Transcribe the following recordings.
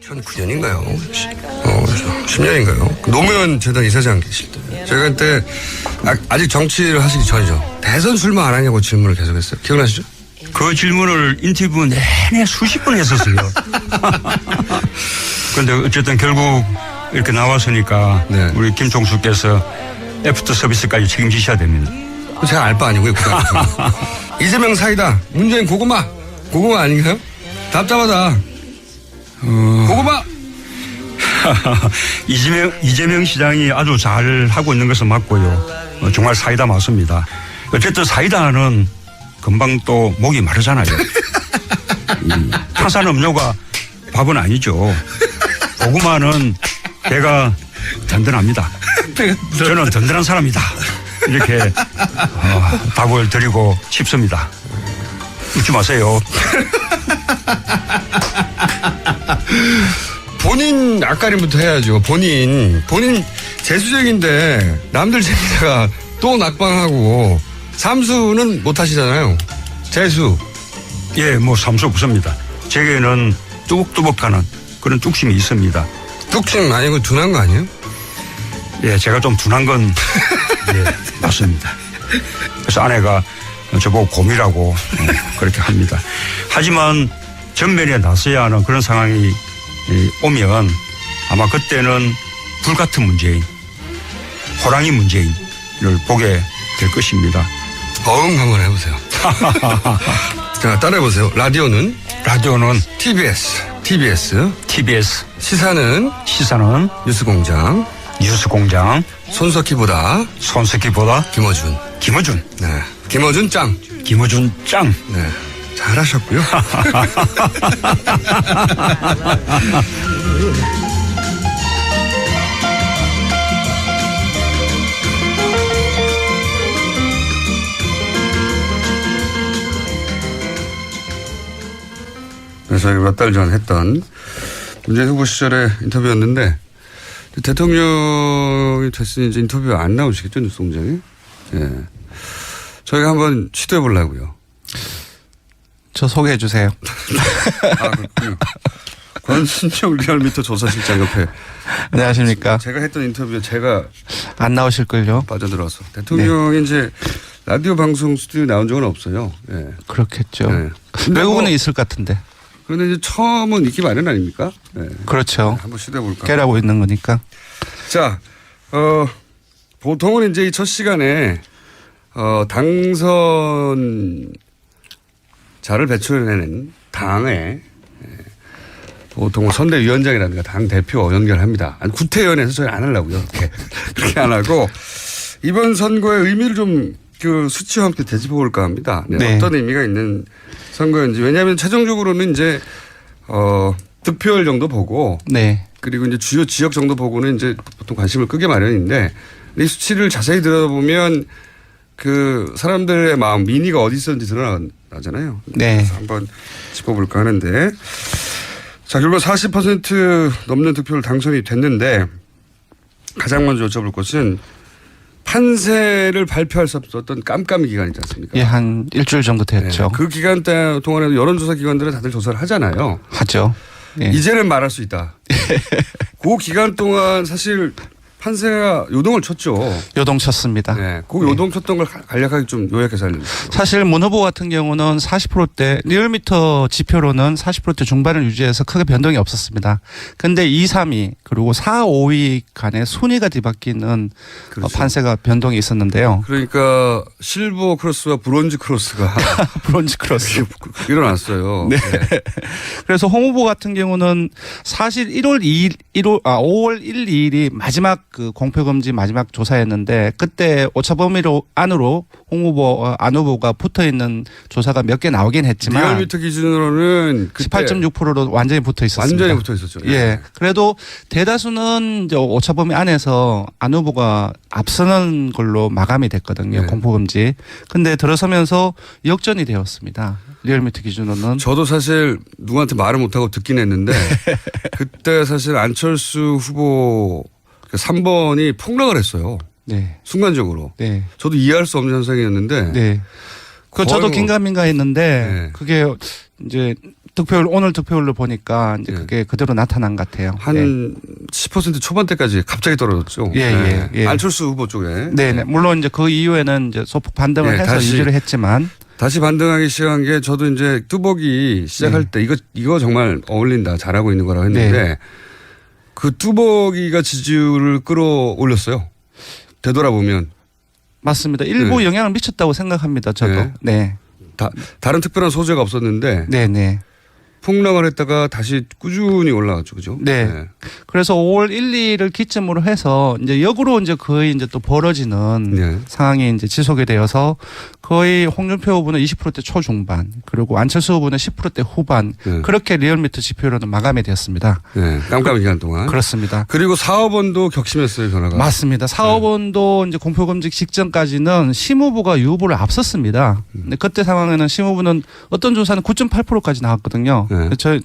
2009년인가요? 10년인가요? 노무현 재단 이사장 계실 때. 제가 그때 아직 정치를 하시기 전이죠. 대선 출마 안 하냐고 질문을 계속했어요. 기억나시죠? 그 질문을 인터뷰 내내 수십 번 했었어요. 그런데 어쨌든 결국 이렇게 나왔으니까 네. 우리 김총수께서 애프터 서비스까지 책임지셔야 됩니다. 제가 알 바 아니고요. 이재명 사이다. 문재인 고구마. 고구마 아닌가요? 답답하다. 고구마. 이재명 시장이 아주 잘 하고 있는 것은 맞고요. 정말 사이다 맞습니다. 어쨌든 사이다는 금방 또 목이 마르잖아요. 탄산음료가 밥은 아니죠. 고구마는 배가 든든합니다. 저는 든든한 사람이다. 이렇게 답을 드리고 싶습니다. 웃지 마세요. 본인 앞가림부터 해야죠. 본인 재수쟁인데 남들 재미다가 또 낙방하고 삼수는 못 하시잖아요. 재수. 예, 뭐 삼수 없습니다. 제게는 뚜벅뚜벅하는 그런 뚝심이 있습니다. 뚝심 아니고 둔한 거 아니에요? 예, 제가 좀 둔한 건 예, 맞습니다. 그래서 아내가 저보고 곰이라고 그렇게 합니다. 하지만 전면에 나서야 하는 그런 상황이 오면 아마 그때는 불같은 문재인, 호랑이 문재인을 보게 될 것입니다. 한번 해보세요. 자, 따라해보세요. 라디오는 TBS. 시사는 뉴스공장. 손석희보다 김어준. 네. 김어준 짱. 네. 잘하셨고요. 그래서 몇 달 전 했던 문재인 후보 시절의 인터뷰였는데 대통령이 됐으니 이제 인터뷰 안 나오시겠죠, 뉴스공장에? 예. 저희가 한번 시도해 보려고요. 저 소개해 주세요. 그렇군요. 권순정 리얼미터 조사실장 옆에. 안녕하십니까. 제가 했던 인터뷰에 제가 안 나오실걸요. 빠져들어서. 대통령이 이제 라디오 방송 스튜디오에 나온 적은 없어요. 예. 그렇겠죠. 예. 외국은 있을 것 같은데. 그런데 이제 처음은 있기 마련 아닙니까? 예. 그렇죠. 한번 시도해 볼까. 깨라고 있는 거니까. 자, 보통은 이제 이 첫 시간에 당선자를 배출해내는 당에 보통 선대위원장이라든가 당 대표 연결합니다. 구태연에서 저희 안 하려고요. 그렇게 안 하고 이번 선거의 의미를 좀 그 수치와 함께 되짚어 볼까 합니다. 네. 어떤 의미가 있는 선거인지. 왜냐하면 최종적으로는 이제 득표율 정도 보고 네. 그리고 이제 주요 지역 정도 보고는 이제 보통 관심을 끄게 마련인데 이 수치를 자세히 들어보면 그 사람들의 마음, 민의가 어디 있었는지 드러나잖아요. 네. 그래서 한번 짚어볼까 하는데 자, 결국 40% 넘는 득표를 당선이 됐는데 가장 먼저 여쭤볼 것은 판세를 발표할 수 없었던 깜깜이 기간 있지 않습니까? 예, 한 일주일 정도 됐죠. 네. 그 기간 동안에도 여론조사 기관들은 다들 조사를 하잖아요. 하죠. 예. 이제는 말할 수 있다. 그 기간 동안 사실 판세가 요동을 쳤죠. 요동쳤습니다. 네. 그 요동 쳤던 걸 간략하게 좀 요약해서 알려주세요. 사실 문 후보 같은 경우는 40%대 리얼미터 지표로는 40%대 중반을 유지해서 크게 변동이 없었습니다. 그런데 2, 3위 그리고 4, 5위 간에 순위가 뒤바뀌는 그렇죠. 판세가 변동이 있었는데요. 그러니까 실버 크로스와 브론즈 크로스가 브론즈 크로스 일어났어요. 네. 네. 그래서 홍 후보 같은 경우는 사실 5월 1, 2일이 마지막 그 공표금지 마지막 조사였는데 그때 오차범위로 안으로 홍 후보, 안 후보가 붙어 있는 조사가 몇 개 나오긴 했지만 리얼미터 기준으로는 18.6%로 완전히 붙어 있었습니다. 완전히 붙어 있었죠. 예. 그래도 대다수는 이제 오차범위 안에서 안 후보가 앞서는 걸로 마감이 됐거든요. 네. 공표금지. 근데 들어서면서 역전이 되었습니다. 리얼미터 기준으로는. 저도 사실 누구한테 말을 못하고 듣긴 했는데 그때 사실 안철수 후보 3번이 폭락을 했어요. 네. 순간적으로. 네. 저도 이해할 수 없는 현상이었는데. 네. 그 저도 긴가민가 했는데 네. 그게 이제 오늘 득표율로 보니까 이제 그게 그대로 나타난 것 같아요. 한 10% 초반대까지 갑자기 떨어졌죠. 예. 안철수 후보 쪽에. 네. 물론 이제 그 이후에는 이제 소폭 반등을 해서 다시 유지를 했지만. 다시 반등하기 시작한 게 저도 이제 뚜벅이 시작할 때 이거 정말 어울린다. 잘하고 있는 거라고 했는데 그 뚜벅이가 지지율을 끌어올렸어요. 되돌아보면. 맞습니다. 일부 영향을 미쳤다고 생각합니다. 저도. 네. 다른 특별한 소재가 없었는데. 네. 폭락을 했다가 다시 꾸준히 올라갔죠. 그죠? 네. 그래서 5월 1, 2를 기점으로 해서 이제 역으로 이제 거의 이제 또 벌어지는 상황이 이제 지속이 되어서 거의 홍준표 후보는 20%대 초중반 그리고 안철수 후보는 10%대 후반 그렇게 리얼미터 지표로는 마감이 되었습니다. 네. 깜깜이 기간 동안. 그렇습니다. 그리고 4, 5번도 격심했어요. 변화가. 맞습니다. 4, 5번도 이제 공표검증 직전까지는 심 후보가 유 후보를 앞섰습니다. 근데 그때 상황에는 심 후보는 어떤 조사는 9.8%까지 나왔거든요. 저희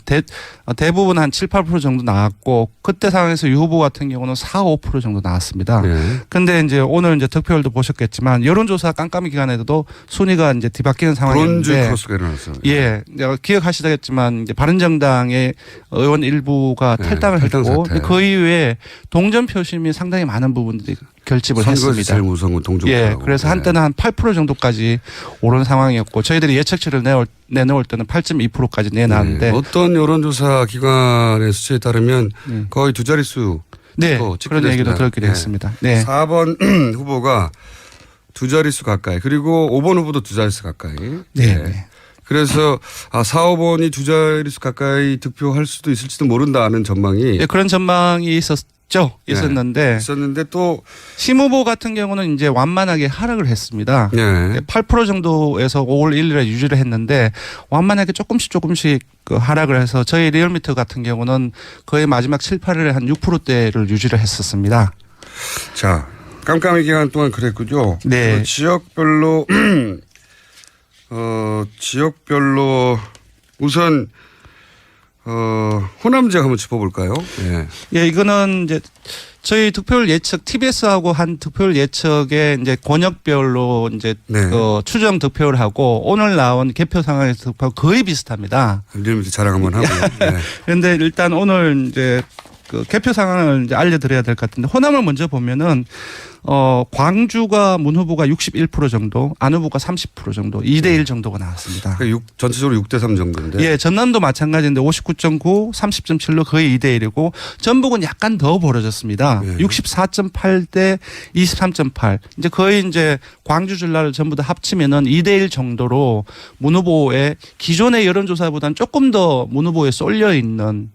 대부분 한 7, 8% 정도 나왔고 그때 상황에서 유 후보 같은 경우는 4, 5% 정도 나왔습니다. 근데 이제 오늘 이제 득표율도 보셨겠지만 여론조사 깜깜이 기간에도 순위가 이제 뒤바뀌는 상황이었는데 브론즈 크로스가 일어났어요. 예. 기억하시겠지만 이제 바른정당의 의원 일부가 탈당을 했고 그 이후에 동전 표심이 상당히 많은 부분들이 결집을 했습니다. 제일 무서운 건 동전. 예. 그래서 한때는 한 8% 정도까지 오른 상황이었고 저희들이 예측치를 내놓을 때는 8.2%까지 내놨는데 어떤 여론조사 기관의 수치에 따르면 거의 두 자릿수. 네. 그런 얘기도 들었기도 했습니다. 네. 4번 후보가 두 자릿수 가까이 그리고 5번 후보도 두 자릿수 가까이. 네. 그래서 4, 5번이 두 자릿수 가까이 득표할 수도 있을지도 모른다는 전망이. 네, 그런 전망이 있었는데 또 심 후보 같은 경우는 이제 완만하게 하락을 했습니다. 네. 8% 정도에서 5월 1일에 유지를 했는데 완만하게 조금씩 그 하락을 해서 저희 리얼미터 같은 경우는 거의 마지막 7, 8일에 한 6%대를 유지를 했었습니다. 자, 깜깜이 기간 동안 그랬군요. 네. 지역별로 우선 호남 지역 한번 짚어볼까요? 예, 이거는 이제 저희 득표율 예측 TBS하고 한 득표율 예측에 이제 권역별로 이제 그 추정 득표를 하고 오늘 나온 개표 상황에서 득표 거의 비슷합니다. 리얼미터 자랑 한번 하고요. 그런데 일단 오늘 이제 그 개표 상황을 이제 알려드려야 될 것 같은데 호남을 먼저 보면은 광주가 문 후보가 61% 정도, 안 후보가 30% 정도, 2대1 정도가 나왔습니다. 전체적으로 6대3 정도인데. 예, 전남도 마찬가지인데 59.9, 30.7로 거의 2대1이고 전북은 약간 더 벌어졌습니다. 64.8대 23.8. 이제 거의 이제 광주 전라를 전부 다 합치면은 2대1 정도로 문 후보의 기존의 여론조사보다는 조금 더 문 후보에 쏠려 있는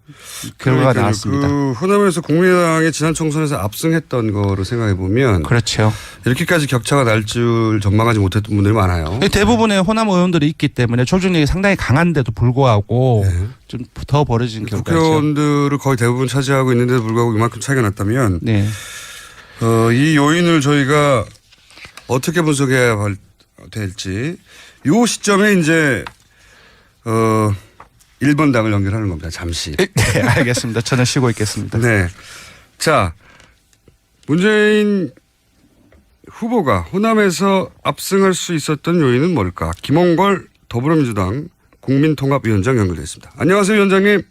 결과가 나왔습니다. 그 호남에서 국민의당이 지난 총선에서 압승했던 거를 생각해 보면 그렇죠. 이렇게까지 격차가 날 줄 전망하지 못했던 분들이 많아요. 대부분의 호남 의원들이 있기 때문에 조직력이 상당히 강한데도 불구하고 좀 더 벌어진 결과죠. 국회의원들을 거의 대부분 차지하고 있는데도 불구하고 이만큼 차이가 났다면 이 요인을 저희가 어떻게 분석해야 될지 이 시점에 이제 1번 당을 연결하는 겁니다. 잠시. 네, 알겠습니다. 저는 쉬고 있겠습니다. 네. 자, 문재인 후보가 호남에서 압승할 수 있었던 요인은 뭘까? 김홍걸 더불어민주당 국민통합위원장 연결됐습니다. 안녕하세요, 위원장님.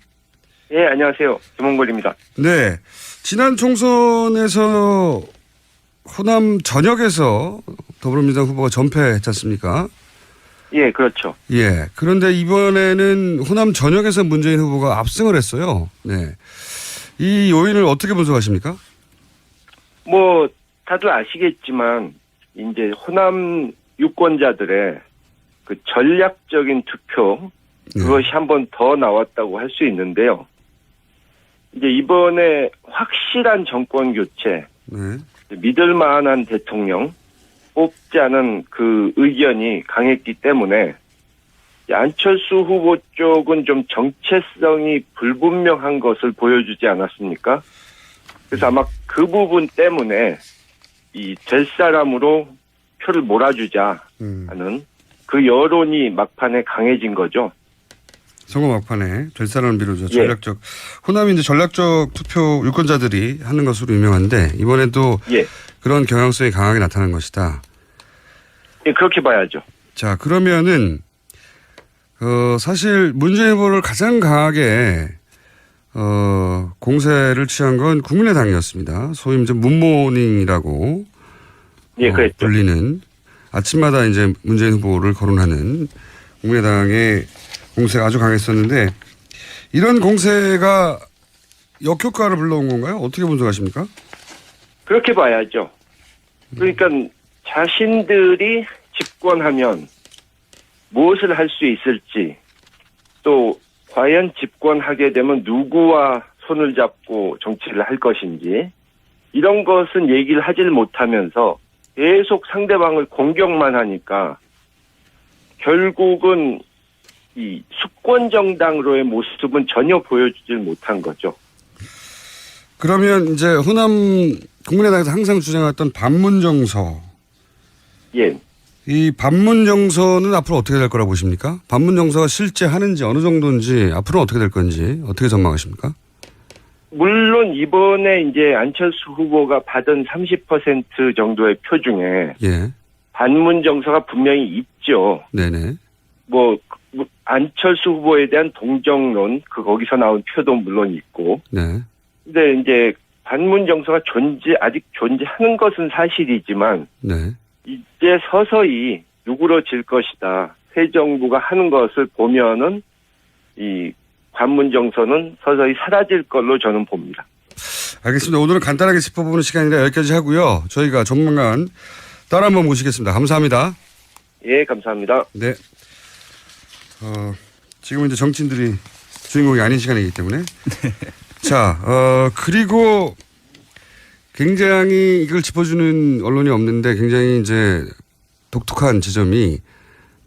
예, 안녕하세요. 김홍걸입니다. 네. 지난 총선에서 호남 전역에서 더불어민주당 후보가 전패했지 않습니까? 예, 그렇죠. 예. 그런데 이번에는 호남 전역에서 문재인 후보가 압승을 했어요. 네. 이 요인을 어떻게 분석하십니까? 다들 아시겠지만, 이제 호남 유권자들의 그 전략적인 투표, 그것이 한 번 더 나왔다고 할 수 있는데요. 이제 이번에 확실한 정권 교체, 믿을 만한 대통령 뽑자는 그 의견이 강했기 때문에 안철수 후보 쪽은 좀 정체성이 불분명한 것을 보여주지 않았습니까? 그래서 아마 그 부분 때문에 이 될 사람으로 표를 몰아주자 하는 그 여론이 막판에 강해진 거죠. 선거 막판에 될 사람을 빌어줘 전략적 호남이 이제 전략적 투표 유권자들이 하는 것으로 유명한데 이번에도 그런 경향성이 강하게 나타난 것이다. 예, 그렇게 봐야죠. 자, 그러면은 사실 문재인 후보를 가장 강하게 공세를 취한 건 국민의당이었습니다. 소위 이제 문모닝이라고 예, 그랬죠. 불리는 아침마다 이제 문재인 후보를 거론하는 국민의당의 공세가 아주 강했었는데 이런 공세가 역효과를 불러온 건가요? 어떻게 분석하십니까? 그렇게 봐야죠. 그러니까 자신들이 집권하면 무엇을 할 수 있을지, 또 과연 집권하게 되면 누구와 손을 잡고 정치를 할 것인지, 이런 것은 얘기를 하질 못하면서 계속 상대방을 공격만 하니까 결국은 이 수권 정당으로의 모습은 전혀 보여주질 못한 거죠. 그러면 이제 호남 국민의당에서 항상 주장했던 반문정서, 예. 이 반문정서는 앞으로 어떻게 될 거라고 보십니까? 반문정서가 실제 하는지 어느 정도인지 앞으로 어떻게 될 건지 어떻게 전망하십니까? 물론 이번에 이제 안철수 후보가 받은 30% 정도의 표 중에 예. 반문 정서가 분명히 있죠. 네네. 안철수 후보에 대한 동정론, 거기서 나온 표도 물론 있고. 네. 근데 이제 반문 정서가 아직 존재하는 것은 사실이지만, 네. 이제 서서히 누그러질 것이다. 새 정부가 하는 것을 보면은 이 반문 정서는 서서히 사라질 걸로 저는 봅니다. 알겠습니다. 오늘은 간단하게 짚어보는 시간이라 여기까지 하고요. 저희가 조만간 따라 한번 모시겠습니다. 감사합니다. 예, 감사합니다. 네. 지금은 이제 정치인들이 주인공이 아닌 시간이기 때문에. 자, 그리고 굉장히 이걸 짚어주는 언론이 없는데 굉장히 이제 독특한 지점이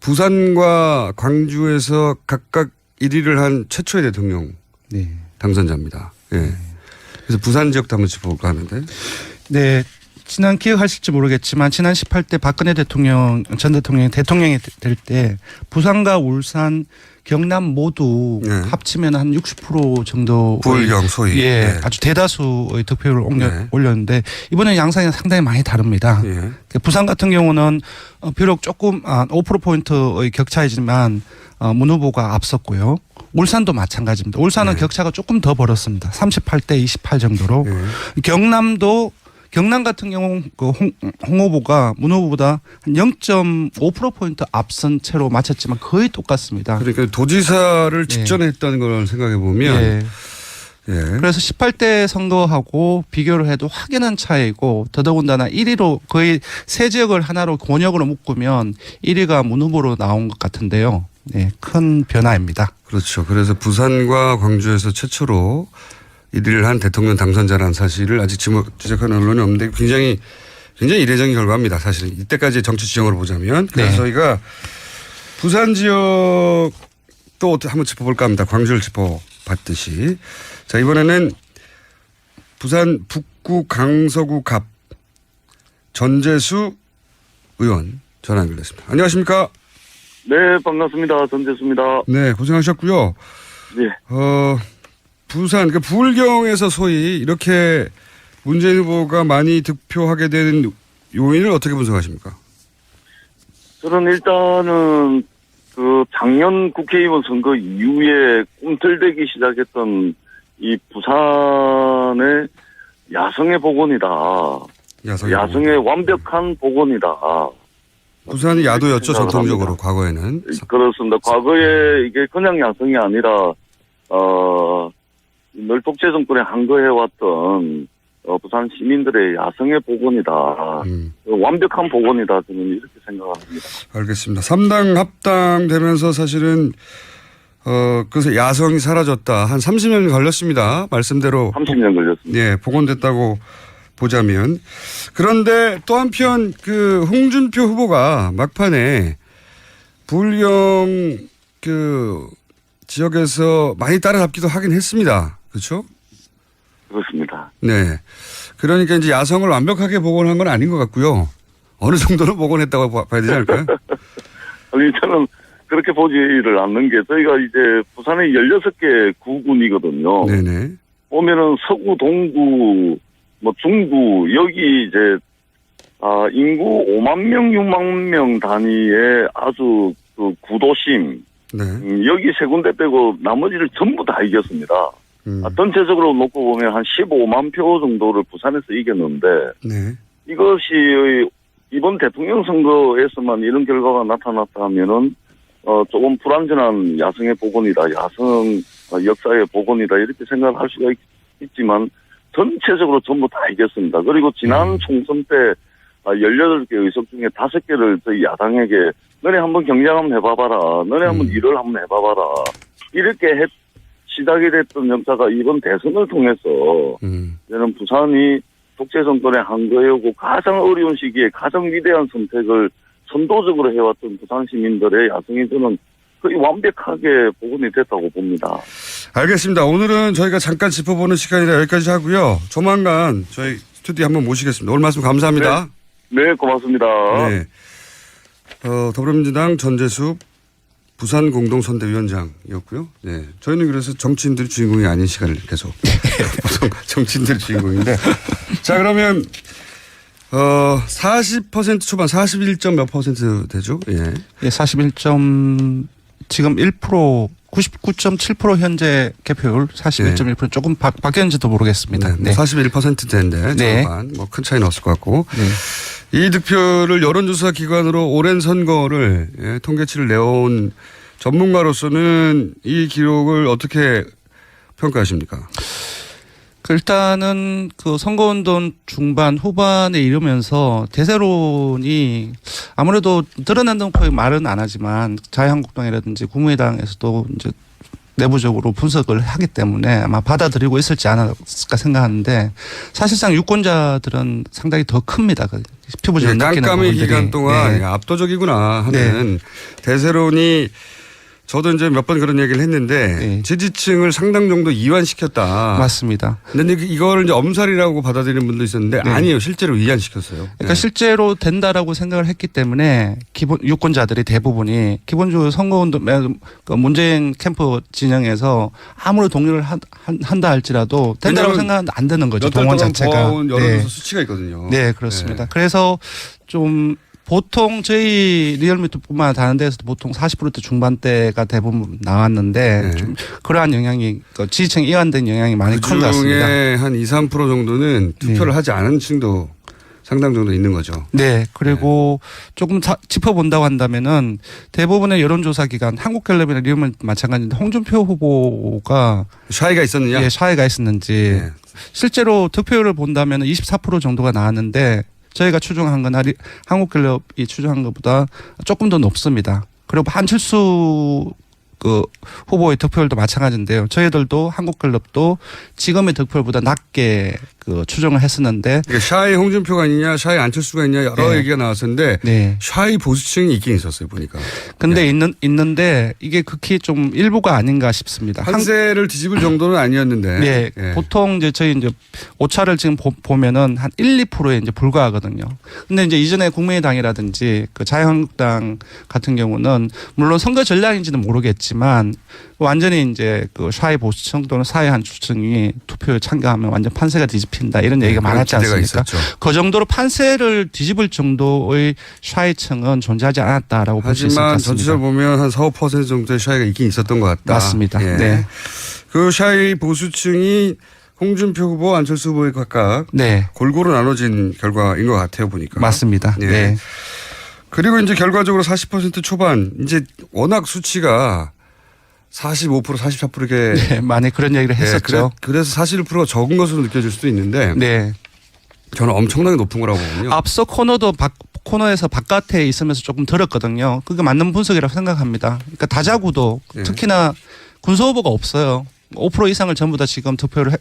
부산과 광주에서 각각 1위를 한 최초의 대통령 네. 당선자입니다. 예. 그래서 부산 지역도 한번 짚어볼까 하는데. 네. 지난 기억하실지 모르겠지만 지난 18대 박근혜 전 대통령이 될 때 부산과 울산, 경남 모두 네. 합치면 한 60% 정도 부울경 소위. 예, 네. 아주 대다수의 득표율을 네. 올렸는데 이번에 양상이 상당히 많이 다릅니다. 예. 부산 같은 경우는 비록 조금 5%포인트의 격차이지만 문 후보가 앞섰고요. 울산도 마찬가지입니다. 울산은 네. 격차가 조금 더 벌었습니다. 38대 28 정도로. 네. 경남 같은 경우 홍 후보가 문 후보보다 한 0.5%포인트 앞선 채로 마쳤지만 거의 똑같습니다. 그러니까 도지사를 직전에 했다는 걸 생각해 보면. 예. 예. 그래서 18대 선거하고 비교를 해도 확연한 차이고 더더군다나 1위로 거의 세 지역을 하나로 권역으로 묶으면 1위가 문 후보로 나온 것 같은데요. 네, 큰 변화입니다. 그렇죠. 그래서 부산과 광주에서 최초로 1위를 한 대통령 당선자라는 사실을 아직 지적하는 언론이 없는데 굉장히 이례적인 결과입니다. 사실 이때까지의 정치 지형으로 보자면. 그래서 네. 저희가 부산 지역도 한번 짚어볼까 합니다. 광주를 짚어봤듯이. 자, 이번에는 부산 북구 강서구 갑 전재수 의원 전화 연결됐습니다. 안녕하십니까? 네, 반갑습니다. 전재수입니다. 네, 고생하셨고요. 네. 부산, 부울경에서 소위 이렇게 문재인 후보가 많이 득표하게 되는 요인을 어떻게 분석하십니까? 저는 일단은 작년 국회의원 선거 이후에 꿈틀대기 시작했던 이 부산의 야성의 복원이다. 야성의 완벽한 복원이다. 부산이 야도였죠, 전통적으로 과거에는. 그렇습니다. 과거에 이게 그냥 야성이 아니라 늘 독재 정권에 항거해왔던 부산 시민들의 야성의 복원이다. 완벽한 복원이다. 저는 이렇게 생각합니다. 알겠습니다. 3당 합당되면서 사실은 그래서 야성이 사라졌다. 한 30년 걸렸습니다. 말씀대로. 30년 걸렸습니다. 예, 복원됐다고 보자면. 그런데 또 한편 홍준표 후보가 막판에 부울경 지역에서 많이 따라잡기도 하긴 했습니다. 그렇죠? 그렇습니다. 네. 그러니까 이제 야성을 완벽하게 복원한 건 아닌 것 같고요. 어느 정도는 복원했다고 봐야 되지 않을까요? 아니, 저는 그렇게 보지를 않는 게 저희가 이제 부산에 16개 구군이거든요. 네네. 보면은 서구, 동구, 중구, 여기 이제, 인구 5만 명, 6만 명 단위의 아주 구도심, 네. 여기 세 군데 빼고 나머지를 전부 다 이겼습니다. 전체적으로 놓고 보면 한 15만 표 정도를 부산에서 이겼는데 네. 이것이 이번 대통령 선거에서만 이런 결과가 나타났다 하면은 조금 불완전한 야성의 복원이다, 야성 역사의 복원이다 이렇게 생각을 할 수가 있지만 전체적으로 전부 다 이겼습니다. 그리고 지난 총선 때 18개 의석 중에 5개를 저희 야당에게 너네 한번 경쟁 한번 해봐봐라, 너네 한번 일을 한번 해봐봐라 이렇게 시작이 됐던 역사가 이번 대선을 통해서 저는 부산이 독재 정권의 한거이고 가장 어려운 시기에 가장 위대한 선택을 선도적으로 해왔던 부산 시민들의 야성이 저는 거의 완벽하게 복원이 됐다고 봅니다. 알겠습니다. 오늘은 저희가 잠깐 짚어보는 시간이라 여기까지 하고요. 조만간 저희 스튜디오에 한번 모시겠습니다. 오늘 말씀 감사합니다. 네, 고맙습니다. 네. 더불어민주당 전재수 부산 공동선대위원장이었고요. 네. 저희는 그래서 정치인들이 주인공이 아닌 시간을 계속 보통 정치인들이 주인공인데. 자, 그러면 40% 초반 41점 몇 퍼센트 되죠? 예. 예, 41점 지금 1% 99.7% 현재 개표율 41.1% 조금 바뀌었는지도 모르겠습니다. 네. 41%대인데 네. 뭐 큰 차이는 없을 것 같고. 네. 이 득표를 여론조사 기관으로 오랜 선거를 통계치를 내온 전문가로서는 이 기록을 어떻게 평가하십니까? 일단은 그 선거운동 중반 후반에 이르면서 대세론이 아무래도 드러난다는 거의 말은 안 하지만 자유한국당이라든지 국민의당에서도 이제 내부적으로 분석을 하기 때문에 아마 받아들이고 있을지 않았을까 생각하는데 사실상 유권자들은 상당히 더 큽니다. 피부적으로 느끼는 깜깜이 부분들이. 기간 동안 네. 압도적이구나 하는 대세론이 저도 이제 몇 번 그런 얘기를 했는데 네. 지지층을 상당 정도 이완시켰다. 맞습니다. 근데 이거를 이제 엄살이라고 받아들이는 분도 있었는데 네. 아니에요. 실제로 이완시켰어요. 그러니까 실제로 된다라고 생각을 했기 때문에 유권자들이 대부분이 기본적으로 선거운동 문재인 캠프 진영에서 아무리 동료를 한다 할지라도 된다고 생각하면 안 되는 거죠. 동원 자체가. 여론조사 수치가 있거든요. 네, 그렇습니다. 네. 그래서 좀 보통 저희 리얼미터뿐만 다른 데서도 보통 40% 중반대가 대부분 나왔는데 네. 좀 그러한 영향이 지지층 이완된 영향이 많이 큰 것 같습니다. 그중에 한 2, 3% 정도는 투표를 하지 않은 층도 상당 정도 있는 거죠. 네. 그리고 조금 짚어본다고 한다면은 대부분의 여론조사 기관 한국갤럽이나 리얼미터 마찬가지인데 홍준표 후보가 차이가 있었느냐? 예, 차이가 있었는지 네. 실제로 득표율을 본다면 24% 정도가 나왔는데 저희가 추정한 거나 한국갤럽이 추정한 것보다 조금 더 높습니다. 그리고 한철수 그 후보의 득표율도 마찬가지인데요. 저희들도 한국갤럽도 지금의 득표율보다 낮게 그 추정을 했었는데 그러니까 샤이 홍준표가 있냐, 샤이 안철수가 있냐 여러 네. 얘기가 나왔었는데 네. 샤이 보수층이 있긴 있었어요 보니까. 근데 있는데 이게 극히 좀 일부가 아닌가 싶습니다. 한세를 뒤집을 정도는 아니었는데. 네. 예. 보통 이제 저희 이제 오차를 지금 보면은 한 1, 2%에 이제 불과하거든요. 근데 이제 이전에 국민의당이라든지 그 자유한국당 같은 경우는 물론 선거 전략인지는 모르겠지만 완전히 이제 그 샤이 보수층 또는 사회 한주층이 투표에 참가하면 완전 판세가 뒤집힌다 이런 얘기가 많았지 기대가 않습니까? 있었죠. 그 정도로 판세를 뒤집을 정도의 샤이층은 존재하지 않았다라고 볼 수 있을 것 하지만 같습니다. 전체적으로 보면 한 4, 5% 정도의 샤이가 있긴 있었던 것 같다. 맞습니다. 예. 네. 그 샤이 보수층이 홍준표 후보, 안철수 후보에 각각 네. 골고루 나눠진 결과인 것 같아요 보니까. 맞습니다. 예. 네. 그리고 이제 결과적으로 40% 초반 이제 워낙 수치가 45%, 44% 이렇게 네, 많이 그런 얘기를 했었죠. 그래서 41%가 적은 것으로 느껴질 수도 있는데 네. 저는 엄청나게 높은 거라고 보거든요. 앞서 코너에서 바깥에 있으면서 조금 들었거든요. 그게 맞는 분석이라고 생각합니다. 그러니까 다자구도 네. 특히나 군소 후보가 없어요. 5% 이상을 전부 다 지금 득표를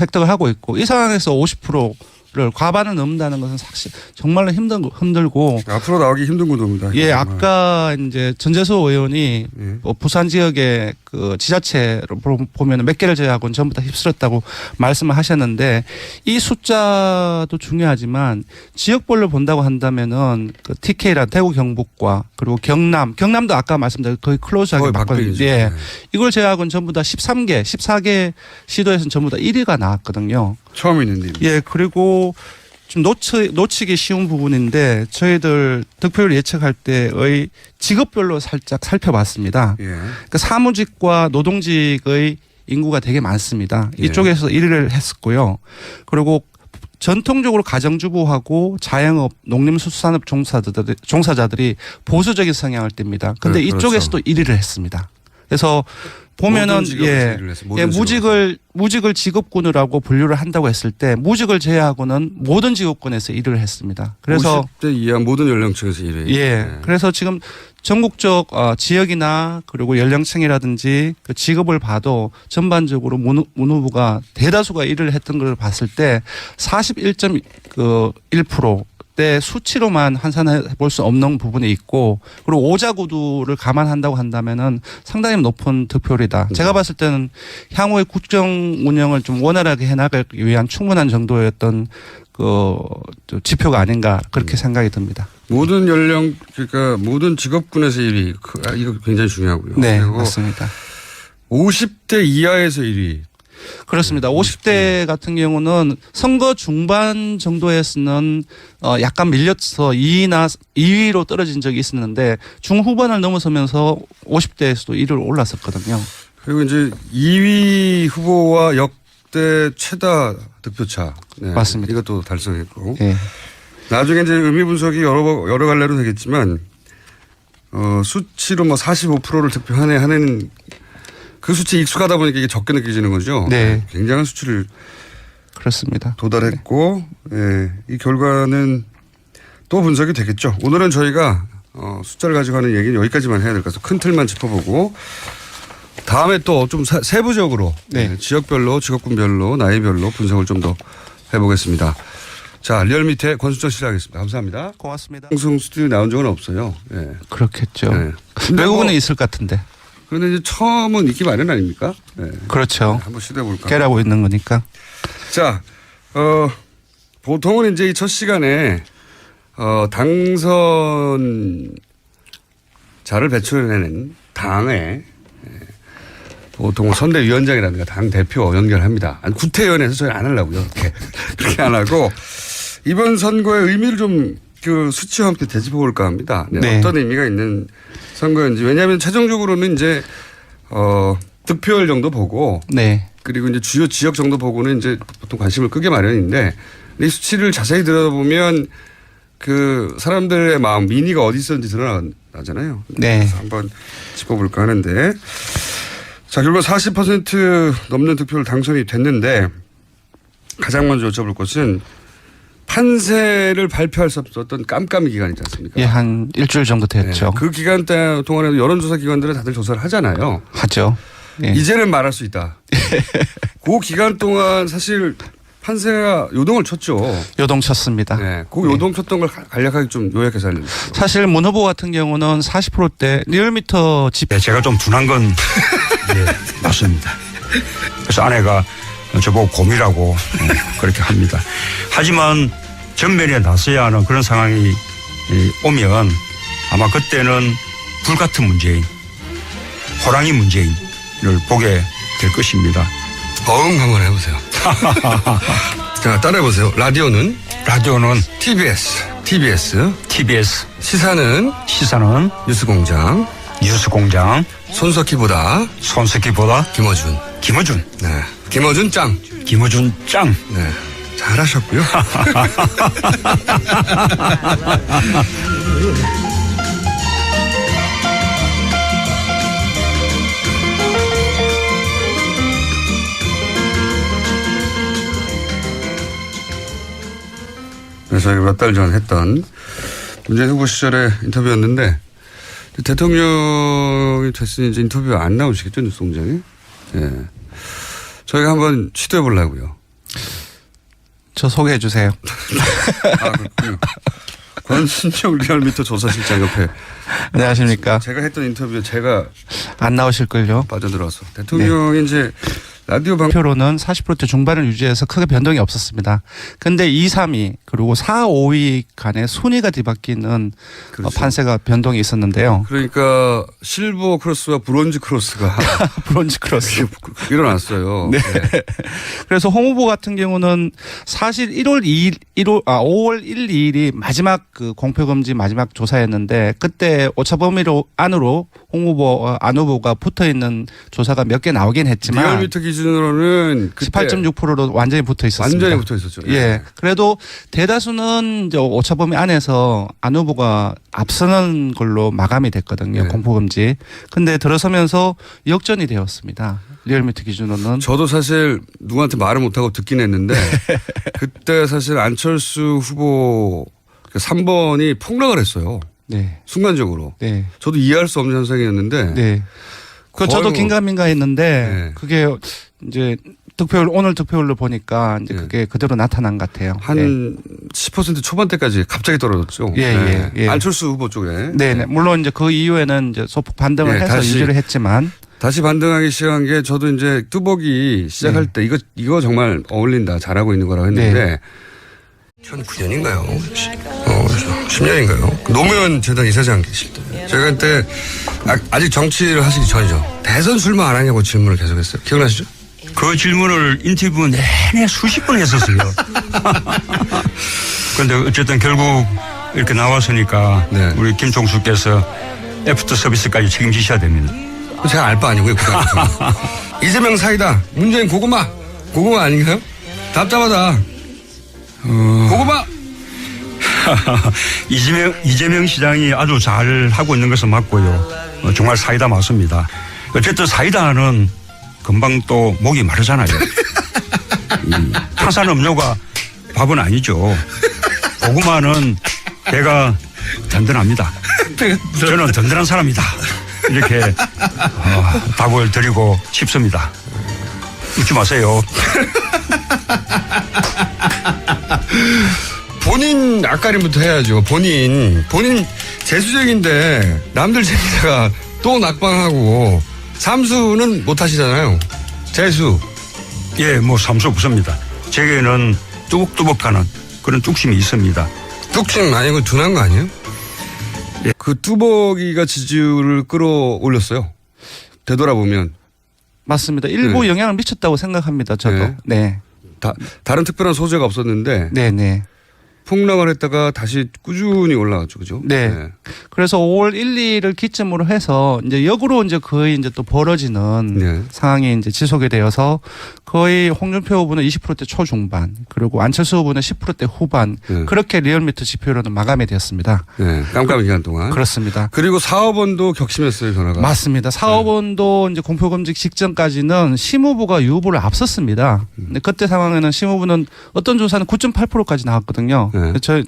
획득을 하고 있고 이 상황에서 50%를 과반을 넘는다는 것은 사실 정말로 힘들고 앞으로 나오기 힘든 구도입니다. 예, 정말. 아까 이제 전재수 의원이 예. 부산 지역의 그 지자체를 보면 몇 개를 제외하고는 전부 다 휩쓸었다고 말씀을 하셨는데 이 숫자도 중요하지만 지역별로 본다고 한다면은 그 TK라 대구 경북과 그리고 경남도 아까 말씀드린 거의 클로즈하게 거의 맞거든요. 박빙이죠. 예. 네. 이걸 제외하고는 전부 다 14개 시도에서는 전부 다 1위가 나왔거든요. 처음 있는 일. 예, 그리고 좀 놓치기 쉬운 부분인데 저희들 득표율 예측할 때의 직업별로 살짝 살펴봤습니다. 예. 그러니까 사무직과 노동직의 인구가 되게 많습니다. 예. 이쪽에서 1위를 했었고요. 그리고 전통적으로 가정주부하고 자영업, 농림수산업 종사자들이 보수적인 성향을 띱니다. 근데 네, 그렇죠. 이쪽에서도 1위를 했습니다. 그래서 보면은 모든 직업에서 일을 했어요. 모든 무직을 직업군이라고 분류를 한다고 했을 때 무직을 제외하고는 모든 직업군에서 1위를 했습니다. 그래서 50대 이하 모든 연령층에서 1위. 예. 그래서 지금 전국적 지역이나 그리고 연령층이라든지 그 직업을 봐도 전반적으로 문 후보가 대다수가 1위를 했던 걸 봤을 때 41.1%대 수치로만 환산해 볼 수 없는 부분이 있고 그리고 오자구두를 감안한다고 한다면은 상당히 높은 득표율이다. 제가 봤을 때는 향후의 국정 운영을 좀 원활하게 해나가기 위한 충분한 정도였던 그 지표가 아닌가 그렇게 생각이 듭니다. 모든 연령 그러니까 모든 직업군에서 1위. 이거 굉장히 중요하고요. 네, 그리고 맞습니다. 50대 이하에서 1위. 그렇습니다. 50대 같은 경우는 선거 중반 정도에서는 약간 밀려서 2위로 떨어진 적이 있었는데 중후반을 넘어서면서 50대에서도 1위로 올랐었거든요. 그리고 이제 2위 후보와 역대 최다 득표차. 네, 맞습니다. 이것도 달성했고. 네. 나중에 이제 의미 분석이 여러 갈래로 되겠지만 수치로 뭐 45%를 득표하네 하는 그 수치에 익숙하다 보니까 이게 적게 느껴지는 거죠. 네. 굉장한 수치를 그렇습니다. 도달했고 이 결과는 또 분석이 되겠죠. 오늘은 저희가 숫자를 가지고 하는 얘기는 여기까지만 해야 될 것 같아서 큰 틀만 짚어보고 다음에 또 좀 세부적으로 네. 지역별로 직업군별로 나이별로 분석을 좀 더 해보겠습니다. 자, 리얼미터의 권순정 씨를 하겠습니다. 감사합니다. 고맙습니다. 방송 스튜디오에 나온 적은 없어요. 예. 그렇겠죠. 네. 외국은 뭐 있을 것 같은데. 그런데 이제 처음은 있기 마련 아닙니까? 예. 그렇죠. 한번 시도해볼까. 깨라고 있는 거니까. 자, 보통은 이제 이 첫 시간에 당선자를 배출해내는 당의 보통 선대위원장이라든가 당 대표 연결합니다. 구태위원회에서 저희 안 하려고요. 그렇게 안 하고 이번 선거의 의미를 좀 그 수치와 함께 되짚어 볼까 합니다. 네. 네. 어떤 의미가 있는 선거인지. 왜냐하면 최종적으로는 이제 득표율 정도 보고 네. 그리고 이제 주요 지역 정도 보고는 이제 보통 관심을 끄게 마련인데 이 수치를 자세히 들어보면 그 사람들의 마음 민의가 어디 있었는지 드러나잖아요. 네. 그래서 한번 짚어볼까 하는데 자 결국 40% 넘는 득표를 당선이 됐는데 가장 먼저 여쭤볼 것은 판세를 발표할 수 없었던 깜깜이 기간 있지 않습니까? 예, 한 일주일 정도 됐죠. 네. 그 기간 동안에도 여론조사 기관들은 다들 조사를 하잖아요. 하죠. 예. 이제는 말할 수 있다. 그 기간 동안 사실 판세가 요동을 쳤죠. 요동쳤습니다. 네. 그 요동 쳤던 걸 간략하게 좀 요약해서 알려주세요. 사실 문 후보 같은 경우는 40%대 리얼미터 네, 제가 좀 둔한 건 예, 맞습니다. 그래서 아내가 저보고 곰이라고 그렇게 합니다. 하지만 전면에 나서야 하는 그런 상황이 오면 아마 그때는 불같은 문재인, 호랑이 문재인을 보게 될 것입니다. 한번 해보세요. 자, 따라해보세요. 라디오는 TBS. 시사는 뉴스공장. 손석희보다 김어준. 네. 김어준 짱. 네. 잘하셨고요. 그래서 저희가 몇 달 전 했던 문재인 후보 시절의 인터뷰였는데 대통령이 됐으니 이제 인터뷰 안 나오시겠죠, 뉴스공장에? 예. 저희가 한번 시도해 보려고요. 저 소개해 주세요. 아, 그렇군요. 권순정 리얼미터 조사실장 옆에. 안녕하십니까. 제가 했던 인터뷰에 제가 안 나오실걸요. 빠져들어서. 대통령이 이제 라디오 방 표로는 40% 중반을 유지해서 크게 변동이 없었습니다. 근데 2, 3위 그리고 4, 5위 간의 순위가 뒤바뀌는 그렇죠. 판세가 변동이 있었는데요. 그러니까 실버 크로스와 브론즈 크로스가 브론즈 크로스. 일어났어요. 네. 그래서 홍 후보 같은 경우는 사실 5월 1, 2일이 마지막 그 공표금지 마지막 조사였는데 그때 오차범위로 안으로 홍 후보, 안 후보가 붙어 있는 조사가 몇 개 나오긴 했지만 리얼미터 기준으로는 18.6%로 완전히 붙어 있었습니다. 완전히 붙어 있었죠. 예. 그래도 대다수는 이제 오차범위 안에서 안 후보가 앞서는 걸로 마감이 됐거든요. 네. 공포금지. 근데 들어서면서 역전이 되었습니다. 리얼미터 기준으로는. 저도 사실 누구한테 말을 못하고 듣긴 했는데 그때 사실 안철수 후보 3번이 폭락을 했어요. 네. 순간적으로. 네. 저도 이해할 수 없는 현상이었는데 네. 그 저도 거의 긴가민가 했는데 네. 그게 이제 득표율 오늘 득표율로 보니까 이제 네. 그게 그대로 나타난 것 같아요. 한 10% 초반대까지 갑자기 떨어졌죠. 예. 안철수 후보 쪽에. 네. 네. 물론 이제 그 이후에는 이제 소폭 반등을 네, 해서 다시 유지를 했지만 다시 반등하기 시작한 게 저도 이제 뚜벅이 시작할 때 이거 정말 어울린다 잘하고 있는 거라고 했는데 2009년인가요? 10년인가요? 노무현 재단 이사장 계실 때 제가 그때 아직 정치를 하시기 전이죠. 대선 출마 안 하냐고 질문을 계속했어요. 기억나시죠? 그 질문을 인터뷰 내내 수십 번 했었어요. 그런데 어쨌든 결국 이렇게 나왔으니까 네. 우리 김총수께서 애프터 서비스까지 책임지셔야 됩니다. 제가 알 바 아니고요. 이재명 사이다. 문재인 고구마 아닌가요? 답답하다. 고구마. 이재명 시장이 아주 잘 하고 있는 것은 맞고요. 정말 사이다 맞습니다. 어쨌든 사이다는 금방 또 목이 마르잖아요. 이 탄산음료가 밥은 아니죠. 고구마는 배가 든든합니다. 저는 든든한 사람이다. 이렇게 답을 드리고 싶습니다. 웃지 마세요. 본인 앞가림부터 해야죠. 본인 재수쟁인데 남들 재기다가 또 낙방하고 삼수는 못 하시잖아요. 재수. 예, 뭐 삼수 없습니다. 제게는 뚜벅뚜벅하는 그런 뚝심이 있습니다. 뚝심 아니고 둔한 거 아니에요? 그 뚜벅이가 지지율을 끌어올렸어요. 되돌아보면. 맞습니다. 일부 네. 영향을 미쳤다고 생각합니다. 저도. 네. 다른 특별한 소재가 없었는데 네. 폭락을 했다가 다시 꾸준히 올라갔죠. 그죠? 네. 그래서 5월 1, 2를 기점으로 해서 이제 역으로 이제 거의 이제 또 벌어지는 네. 상황이 이제 지속이 되어서 거의 홍준표 후보는 20%대 초중반 그리고 안철수 후보는 10%대 후반 네. 그렇게 리얼미터 지표로는 마감이 되었습니다. 네. 깜깜이 기간 동안. 그렇습니다. 그리고 4, 5번도 격심했어요. 변화가. 맞습니다. 4, 5번도 이제 공표검증 직전까지는 심 후보가 유 후보를 앞섰습니다. 근데 그때 상황에는 심 후보는 어떤 조사는 9.8%까지 나왔거든요. 네. 저희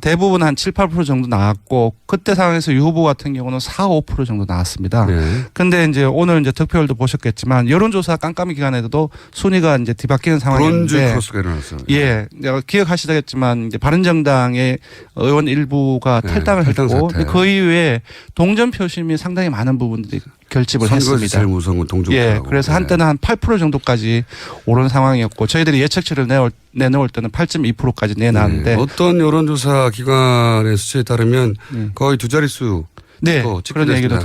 대부분 한 7, 8% 정도 나왔고 그때 상황에서 유 후보 같은 경우는 4, 5% 정도 나왔습니다. 네. 근데 이제 오늘 이제 득표율도 보셨겠지만 여론조사 깜깜이 기간에도 순위가 이제 뒤바뀌는 브론즈 상황이었는데 크로스가 일어났어요. 예, 내가 기억하시겠지만 이제 바른정당의 의원 일부가 네, 탈당을 탈당 했고 사태. 그 이후에 동전 표심이 상당히 많은 부분들이 결집을 선거에서 했습니다. 제일 무서운 건 동조. 예, 그래서 한때는 한 8% 정도까지 오른 상황이었고 저희들이 예측치를 내놓을 때는 8.2%까지 내놨는데 어떤 여론조사 기관의 수치에 따르면 네. 거의 두 자릿수 네, 찍히게 그런 얘기도 됐습니다.